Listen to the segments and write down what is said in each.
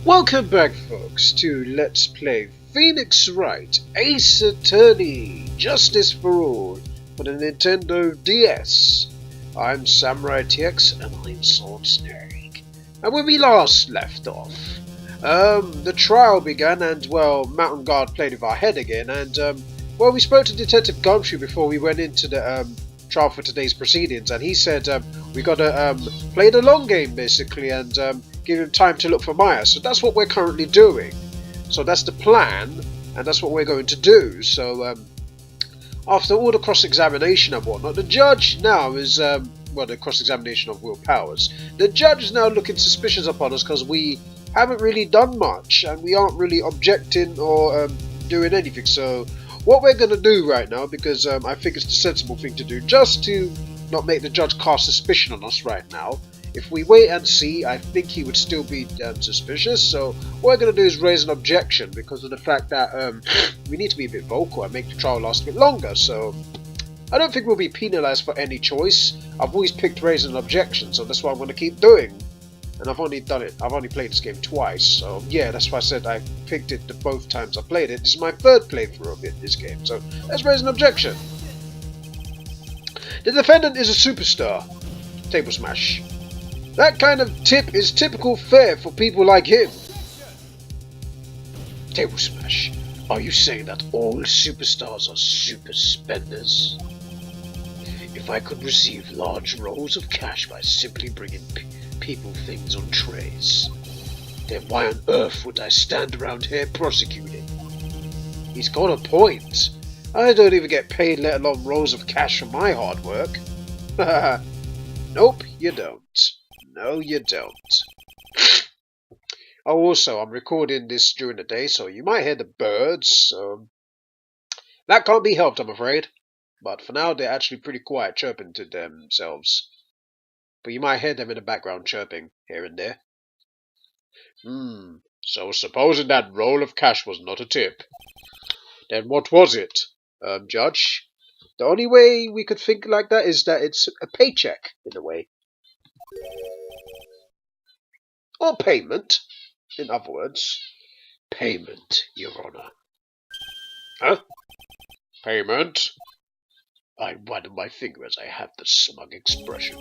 Welcome back, folks, to Let's Play Phoenix Wright Ace Attorney Justice for All for the Nintendo DS. I'm SamuraiT-X and I'm Sword Snake. And when we last left off, the trial began and, well, Mountain Guard played with our head again and, well, we spoke to Detective Gumshoe before we went into the trial for today's proceedings, and he said we gotta play the long game basically and give him time to look for Maya. So that's what we're currently doing. So that's the plan, and that's what we're going to do. So after all the cross-examination and whatnot, the judge now is well, the cross-examination of Will Powers. The judge is now looking suspicious upon us because we haven't really done much and we aren't really objecting or doing anything. So what we're going to do right now, because I think it's the sensible thing to do, just to not make the judge cast suspicion on us right now. If we wait and see, I think he would still be suspicious. So what we're going to do is raise an objection because of the fact that we need to be a bit vocal and make the trial last a bit longer. So I don't think we'll be penalised for any choice. I've always picked raising an objection, so that's what I'm going to keep doing. And I've only done it. I've only played this game twice, so yeah, that's why I said I picked it the both times I played it. This is my third playthrough of this game, so let's raise an objection. The defendant is a superstar. Table smash. That kind of tip is typical fare for people like him. Table smash. Are you saying that all superstars are super spenders? If I could receive large rolls of cash by simply bringing people things on trays, then why on earth would I stand around here prosecuting? He's got a point. I don't even get paid, let alone rolls of cash for my hard work. Nope, you don't. No, you don't. Oh, also, I'm recording this during the day, so you might hear the birds. That can't be helped, I'm afraid. But for now, they're actually pretty quiet, chirping to themselves. But you might hear them in the background chirping here and there. So supposing that roll of cash was not a tip, then what was it, Judge? The only way we could think like that is that it's a paycheck, in a way. Or payment, in other words. Payment, Your Honor. Huh? Payment? I wag my finger as I have the smug expression.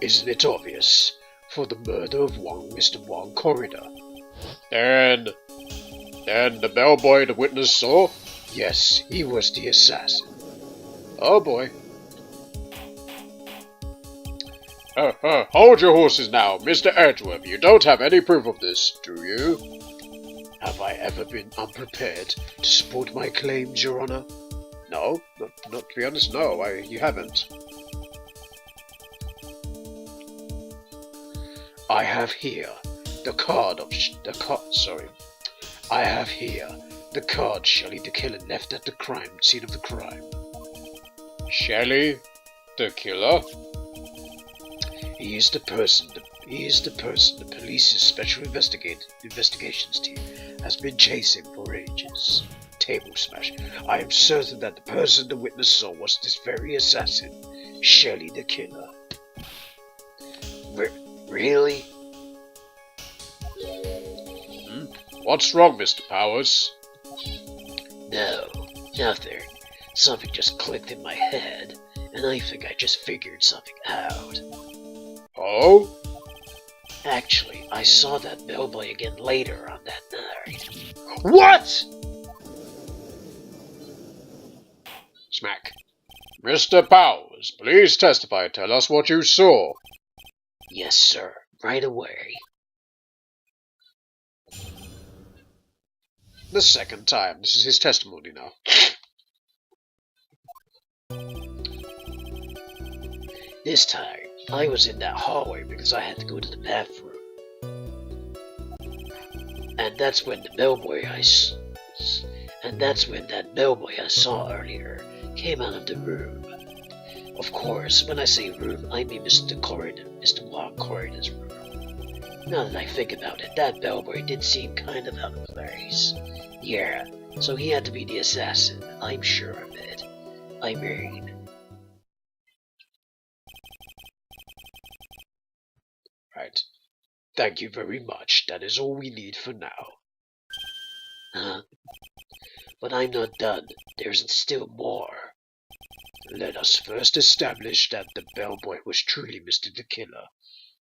Isn't it obvious? For the murder of Mr. Wong Corridor. Then the bellboy the witness saw? Yes, he was the assassin. Oh boy. Hold your horses now, Mr. Edgeworth. You don't have any proof of this, do you? Have I ever been unprepared to support my claims, Your Honor? No, not to be honest, no, you haven't. I have here the card I have here the card Shelley the killer left at the scene of the crime. Shelley, the killer? He is the person the police's special investigations team has been chasing for ages. Table smash. I am certain that the person the witness saw was this very assassin, Shelley the killer. Really? What's wrong, Mr. Powers? No, nothing. Something just clicked in my head, and I think I just figured something out. Oh? Actually, I saw that bellboy again later on that night. What?! Smack. Mr. Powers, please testify. Tell us what you saw. Yes, sir. Right away. The second time. This is his testimony now. This time, I was in that hallway because I had to go to the bathroom. And that's when that bellboy I saw earlier came out of the room. Of course, when I say room, I mean Mr. Wong Corridor's room. Now that I think about it, that bellboy did seem kind of out of place. Yeah, so he had to be the assassin. I'm sure of it. I mean... Right. Thank you very much. That is all we need for now. But I'm not done. There's still more. Let us first establish that the bellboy was truly Mr. the Killer.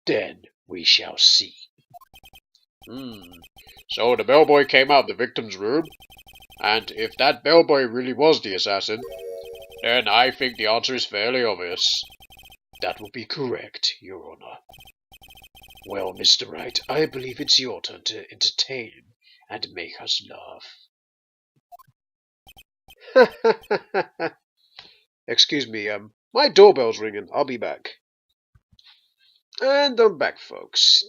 Then we shall see. So the bellboy came out of the victim's room? And if that bellboy really was the assassin, then I think the answer is fairly obvious. That would be correct, Your Honor. Well, Mr. Wright, I believe it's your turn to entertain and make us laugh. Excuse me, my doorbell's ringing. I'll be back. And I'm back, folks.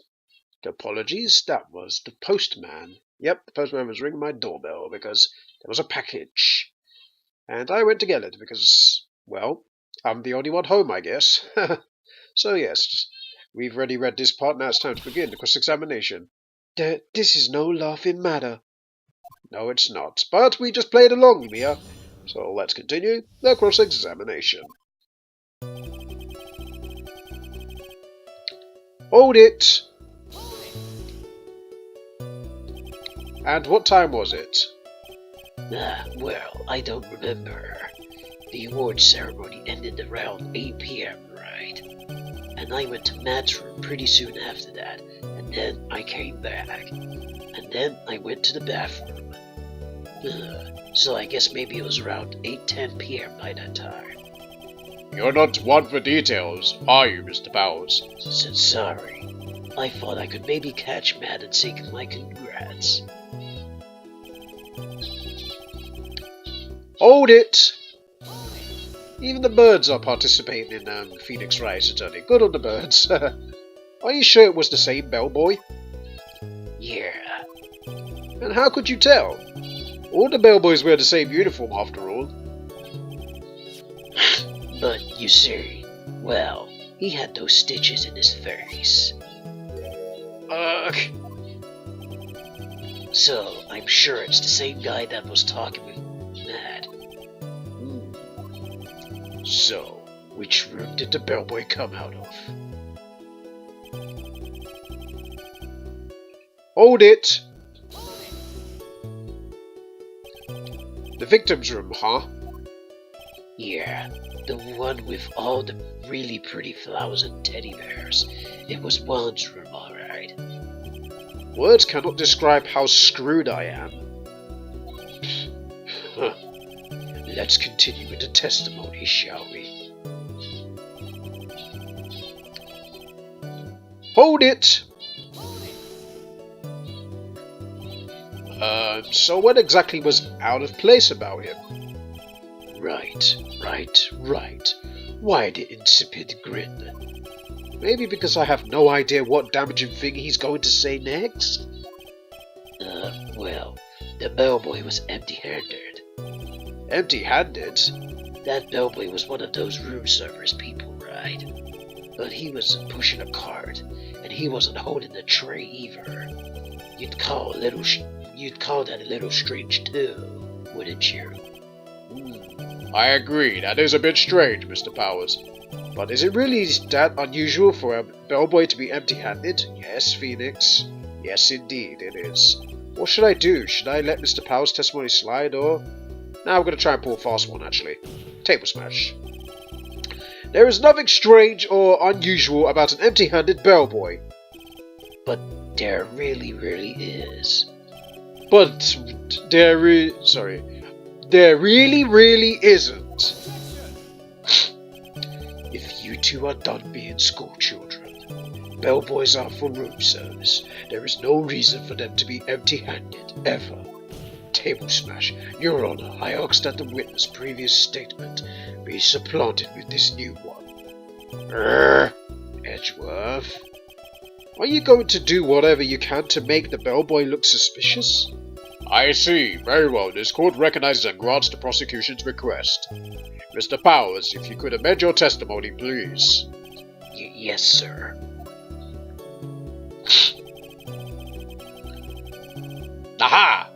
Apologies, that was the postman. Yep, the postman was ringing my doorbell because there was a package. And I went to get it because, well, I'm the only one home, I guess. So yes, we've already read this part, now it's time to begin the cross-examination. This is no laughing matter. No, it's not, but we just played along, Mia. So let's continue the cross-examination. Hold it! And what time was it? Well, I don't remember. The award ceremony ended around 8 p.m., right? And I went to Matt's room pretty soon after that, and then I came back. And then I went to the bathroom. So I guess maybe it was around 8:10 p.m. by that time. You're not one for details, are you, Mr. Powers? Sorry. I thought I could maybe catch Matt and say my congrats. Hold it! Even the birds are participating in Phoenix Wright's attorney. Good on the birds. Are you sure it was the same bellboy? Yeah. And how could you tell? All the bellboys wear the same uniform after all. But you see, well, he had those stitches in his face. Ugh. So I'm sure it's the same guy that was talking with Matt. So, which room did the bellboy come out of? Hold it! The victim's room, huh? Yeah, the one with all the really pretty flowers and teddy bears. It was Juan's room, alright. Words cannot describe how screwed I am. Let's continue with the testimony, shall we? Hold it! So what exactly was out of place about him? Right. Why the insipid grin? Maybe because I have no idea what damaging thing he's going to say next? Well, the bellboy was empty-handed. Empty-handed? That bellboy was one of those room service people, right? But he was pushing a cart, and he wasn't holding the tray either. You'd call that a little strange too, wouldn't you? I agree, that is a bit strange, Mr. Powers. But is it really that unusual for a bellboy to be empty-handed? Yes, Phoenix. Yes, indeed, it is. What should I do? Should I let Mr. Powers' testimony slide, or... Now I'm going to try and pull a fast one, actually. Table smash. There is nothing strange or unusual about an empty-handed bellboy. But there really is. But there really isn't. If you two are done being school children, bellboys are for room service. There is no reason for them to be empty-handed, ever. Table smash. Your Honor, I ask that the witness' previous statement be supplanted with this new one. Edgeworth. Are you going to do whatever you can to make the bellboy look suspicious? I see. Very well. This court recognizes and grants the prosecution's request. Mr. Powers, if you could amend your testimony, please. Yes, sir. Aha!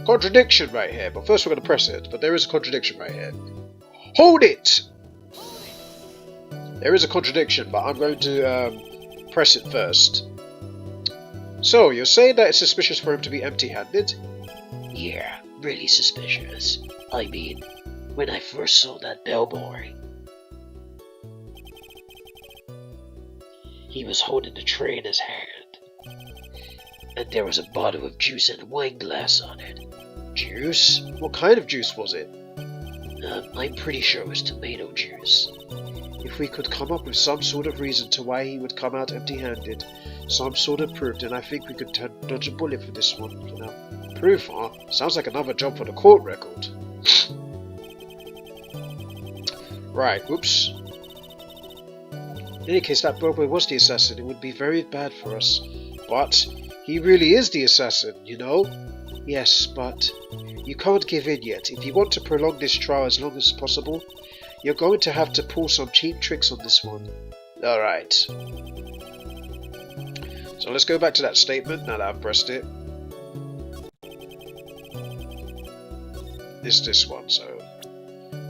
Contradiction right here, but first we're going to press it. But there is a contradiction right here. Hold it! There is a contradiction, but I'm going to press it first. So, you're saying that it's suspicious for him to be empty-handed? Yeah, really suspicious. I mean, when I first saw that bellboy, he was holding the tray in his hand, and there was a bottle of juice and a wine glass on it. Juice? What kind of juice was it? I'm pretty sure it was tomato juice. If we could come up with some sort of reason to why he would come out empty-handed, some sort of proof, then I think we could dodge a bullet for this one. You know, proof, huh? Sounds like another job for the court record. Right, whoops. In any case, that Bellboy was the assassin. It would be very bad for us. But he really is the assassin, you know? Yes, but you can't give in yet. If you want to prolong this trial as long as possible, you're going to have to pull some cheap tricks on this one. Alright. So let's go back to that statement now that I've pressed it. It's this one, so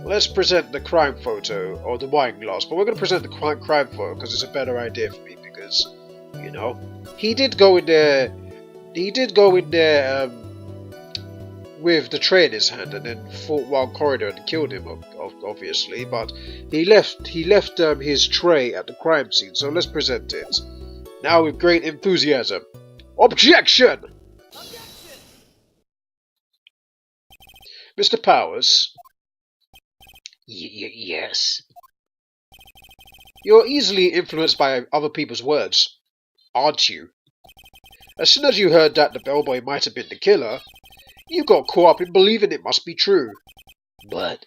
let's present the crime photo, or the wine glass, but we're going to present the crime photo because it's a better idea for me, because, you know, he did go in there with the tray in his hand and then fought one corridor and killed him, obviously, but he left his tray at the crime scene, so let's present it. Now with great enthusiasm. Objection! Mr. Powers? Yes? You're easily influenced by other people's words, aren't you? As soon as you heard that the bellboy might have been the killer, you got caught up in believing it must be true. But,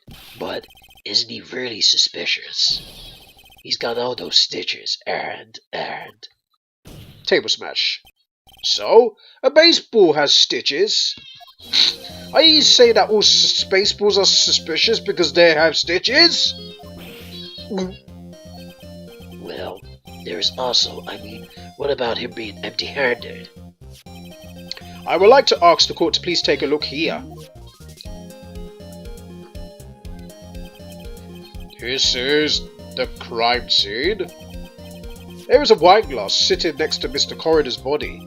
isn't he really suspicious? He's got all those stitches, and... Table smash. So, a baseball has stitches? Are you saying that all baseballs are suspicious because they have stitches? Well, there's also, what about him being empty-handed? I would like to ask the court to please take a look here. This is the crime scene. There is a wine glass sitting next to Mr. Corridor's body.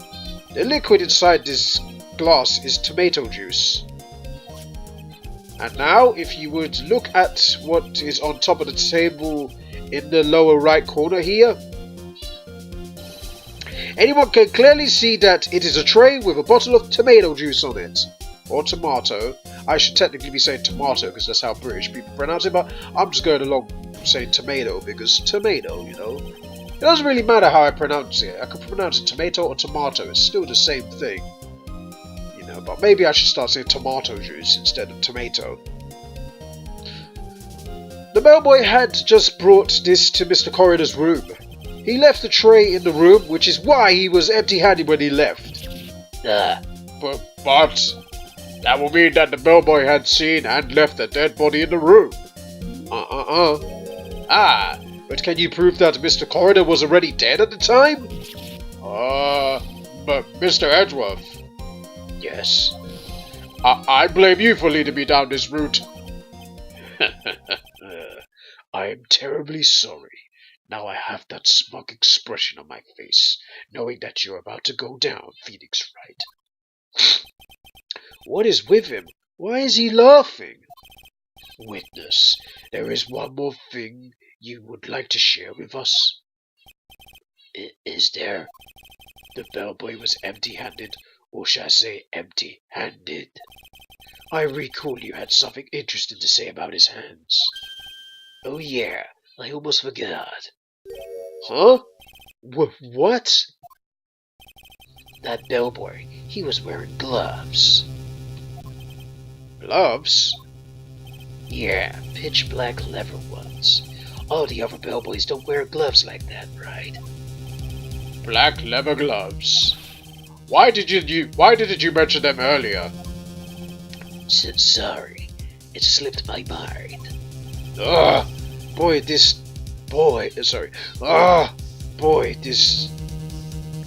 The liquid inside this glass is tomato juice. And now, if you would look at what is on top of the table in the lower right corner here, anyone can clearly see that it is a tray with a bottle of tomato juice on it. Or tomato. I should technically be saying tomato because that's how British people pronounce it, but I'm just going along saying tomato because tomato, you know. It doesn't really matter how I pronounce it. I can pronounce it tomato or tomato. It's still the same thing. You know, but maybe I should start saying tomato juice instead of tomato. The bellboy had just brought this to Mr. Corridor's room. He left the tray in the room, which is why he was empty-handed when he left. But that will mean that the bellboy had seen and left the dead body in the room. But can you prove that Mr. Corridor was already dead at the time? But Mr. Edgeworth. Yes. I blame you for leading me down this route. I am terribly sorry. Now I have that smug expression on my face, knowing that you're about to go down, Phoenix Wright. What is with him? Why is he laughing? Witness, there is one more thing you would like to share with us. Is there? The bellboy was empty-handed, or shall I say empty-handed? I recall you had something interesting to say about his hands. Oh yeah, I almost forgot. Huh? What? That bellboy, he was wearing gloves. Gloves? Yeah, pitch black leather ones. All the other bellboys don't wear gloves like that, right? Black leather gloves. Why didn't you mention them earlier? Sorry, it slipped my mind.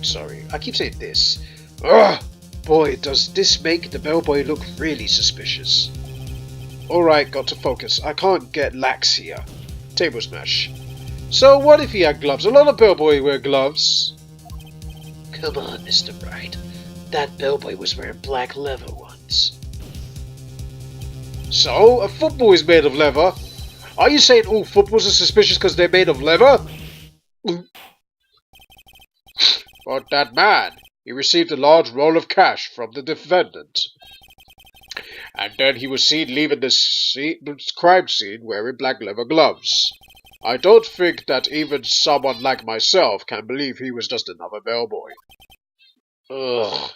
Sorry, I keep saying this. Boy, does this make the bellboy look really suspicious. Alright, got to focus. I can't get lax here. Table smash. So what if he had gloves? A lot of bellboys wear gloves. Come on, Mr. Wright. That bellboy was wearing black leather once. So, a football is made of leather? Are you saying all footballs are suspicious because they're made of leather? But that man, he received a large roll of cash from the defendant. And then he was seen leaving the crime scene wearing black leather gloves. I don't think that even someone like myself can believe he was just another bellboy. Ugh.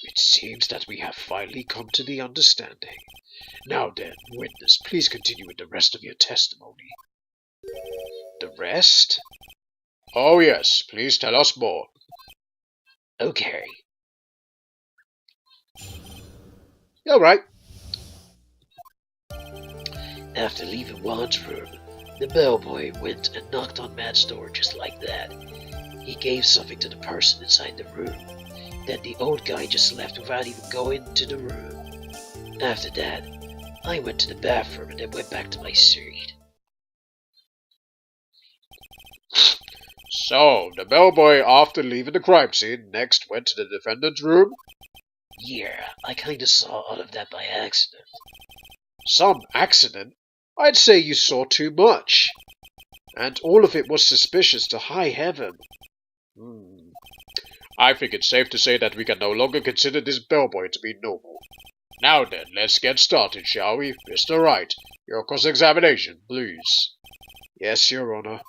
It seems that we have finally come to the understanding. Now then, witness, please continue with the rest of your testimony. The rest? Oh yes, please tell us more. Okay. Alright. After leaving Juan's room, the bellboy went and knocked on Matt's door just like that. He gave something to the person inside the room. Then the old guy just left without even going to the room. After that, I went to the bathroom and then went back to my seat. So, the bellboy, after leaving the crime scene, next went to the defendant's room? Yeah, I kinda saw all of that by accident. Some accident? I'd say you saw too much. And all of it was suspicious to high heaven. I think it's safe to say that we can no longer consider this bellboy to be normal. Now then, let's get started, shall we? Mr. Wright, your cross-examination, please. Yes, Your Honor.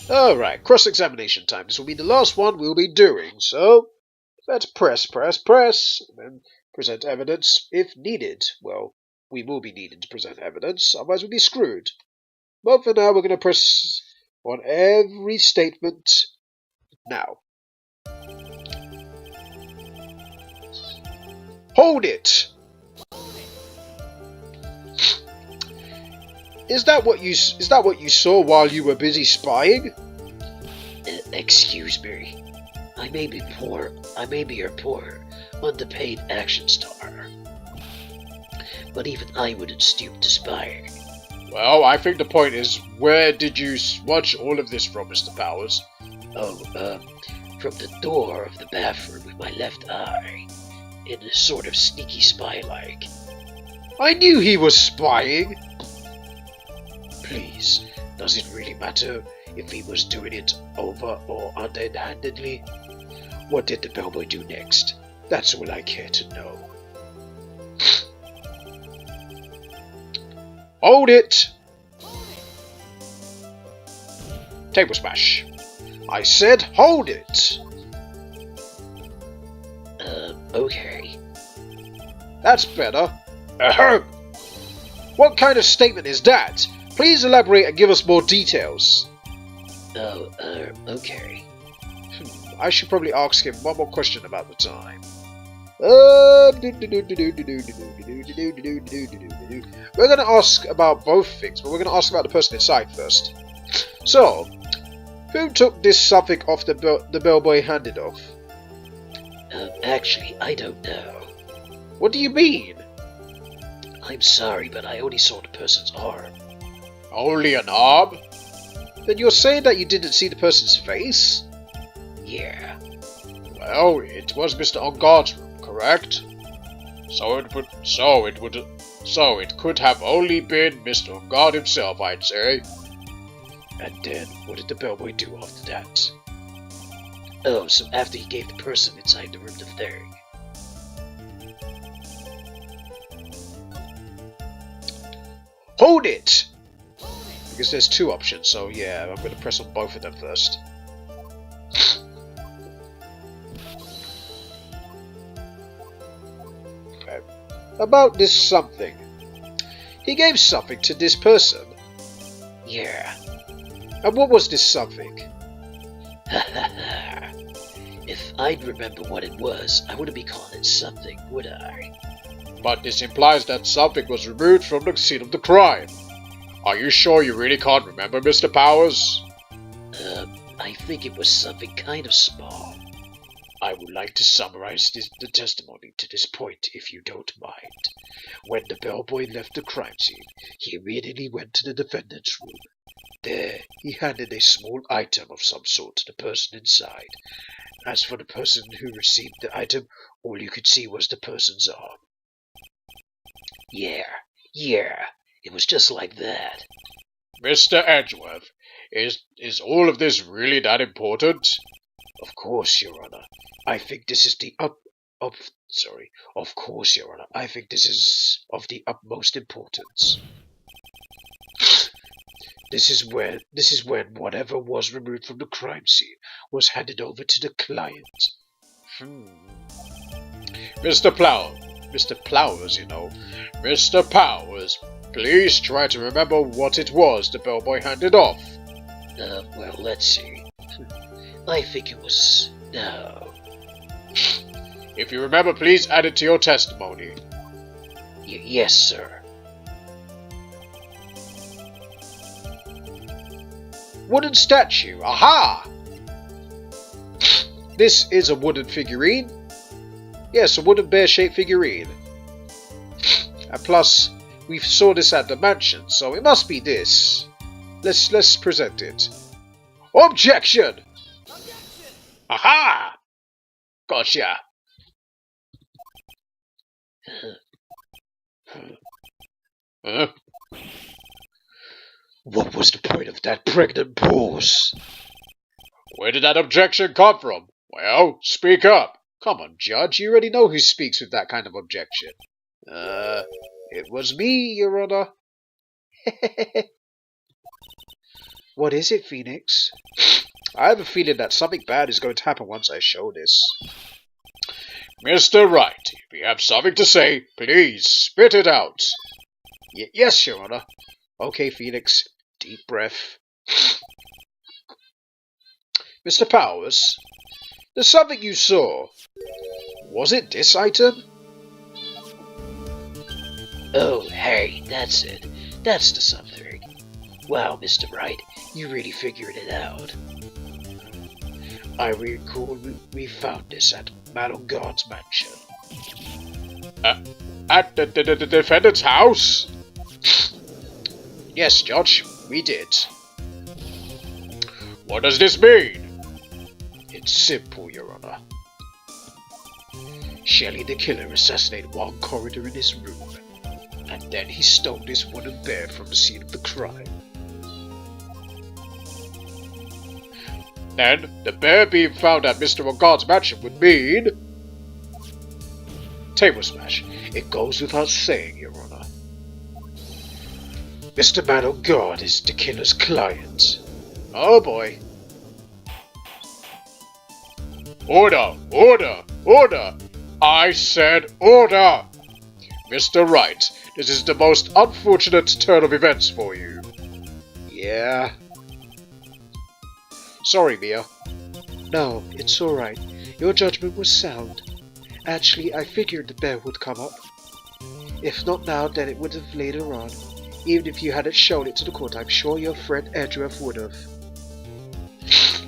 Alright, cross-examination time. This will be the last one we'll be doing, so let's press, and then present evidence if needed. Well, we will be needing to present evidence, otherwise we'll be screwed. But for now, we're going to press on every statement now. Hold it! Is that what you saw while you were busy spying? Excuse me. I may be your poor, underpaid action star. But even I wouldn't stoop to spy. Well, I think the point is, where did you watch all of this from, Mr. Powers? From the door of the bathroom with my left eye, in a sort of sneaky spy-like. I knew he was spying! Please, does it really matter if he was doing it over or underhandedly? What did the bellboy do next? That's all I care to know. Hold it! Table smash. I said hold it! Okay. That's better. Ahem. What kind of statement is that? Please elaborate and give us more details. Okay. I should probably ask him one more question about the time. We're going to ask about both things, but we're going to ask about the person inside first. So, who took this something off the bellboy handed off? Actually, I don't know. What do you mean? I'm sorry, but I only saw the person's arm. Only an arm? Then you're saying that you didn't see the person's face? Yeah. Well, it was Mr. Unguard's room, correct? So it could have only been Mr. Unguard himself, I'd say. And then, what did the bellboy do after that? Oh, so after he gave the person inside the room the thing. Hold it! Because there's two options, so yeah, I'm going to press on both of them first. Okay. About this something. He gave something to this person. Yeah. And what was this something? If I'd remember what it was, I wouldn't be calling it something, would I? But this implies that something was removed from the scene of the crime. Are you sure you really can't remember, Mr. Powers? I think it was something kind of small. I would like to summarize the testimony to this point, if you don't mind. When the bellboy left the crime scene, he immediately went to the defendant's room. There, he handed a small item of some sort to the person inside. As for the person who received the item, all you could see was the person's arm. Yeah, it was just like that. Mr. Edgeworth, is all of this really that important? Of course, Your Honor. I think this is Of course, Your Honor. I think this is of the utmost importance. This is when whatever was removed from the crime scene was handed over to the client. Mr. Powers, Mr. Powers, please try to remember what it was the bellboy handed off. Well, let's see. I think it was... No. If you remember, please add it to your testimony. Yes, sir. Wooden statue. Aha! This is a wooden figurine. Yes, a wooden bear-shaped figurine. And plus, we saw this at the mansion, so it must be this. Let's present it. Objection! Aha! Gotcha. Huh? What was the point of that pregnant pause? Where did that objection come from? Well, speak up. Come on, Judge, you already know who speaks with that kind of objection. It was me, Your Honor. What is it, Phoenix? I have a feeling that something bad is going to happen once I show this. Mr. Wright, if you have something to say, please spit it out. Yes, Your Honor. Okay, Phoenix. Deep breath. Mr. Powers, there's something you saw. Was it this item? Oh, hey, that's it. That's the something. Wow, Mr. Wright, you really figured it out. I recall we found this at Madam Guard's mansion. At the defendant's house? Yes, Judge, we did. What does this mean? It's simple, Your Honor. Shelley the killer assassinated one corridor in his room, and then he stole this wooden bear from the scene of the crime. Then, the bear being found at Mr. Wongard's mansion would mean... Table smash. It goes without saying, Your Honor. Mr. Madam Guard is the killer's client. Oh boy. Order! Order! Order! I said order! Mr. Wright, this is the most unfortunate turn of events for you. Yeah. Sorry, Mia. No, it's alright. Your judgment was sound. Actually, I figured the bear would come up. If not now, then it would have later on. Even if you hadn't shown it to the court, I'm sure your friend Edgeworth would have.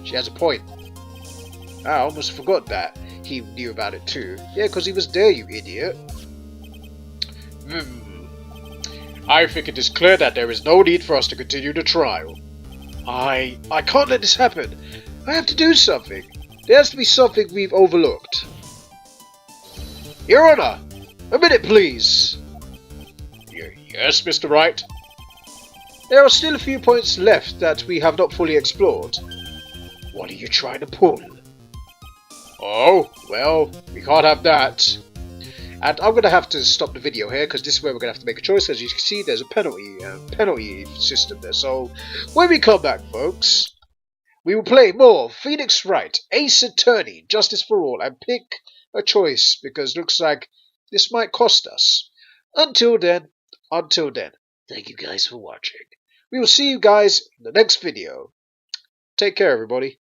She has a point. I almost forgot that he knew about it too. Yeah, because he was there, you idiot. I think it is clear that there is no need for us to continue the trial. I can't let this happen. I have to do something. There has to be something we've overlooked. Your Honor, a minute please. Yes, Mr. Wright? There are still a few points left that we have not fully explored. What are you trying to pull? Oh, well, we can't have that. And I'm going to have to stop the video here because this is where we're going to have to make a choice. As you can see, there's a penalty system there. So when we come back, folks, we will play more Phoenix Wright, Ace Attorney, Justice for All, and pick a choice because it looks like this might cost us. Until then, thank you guys for watching. We will see you guys in the next video. Take care, everybody.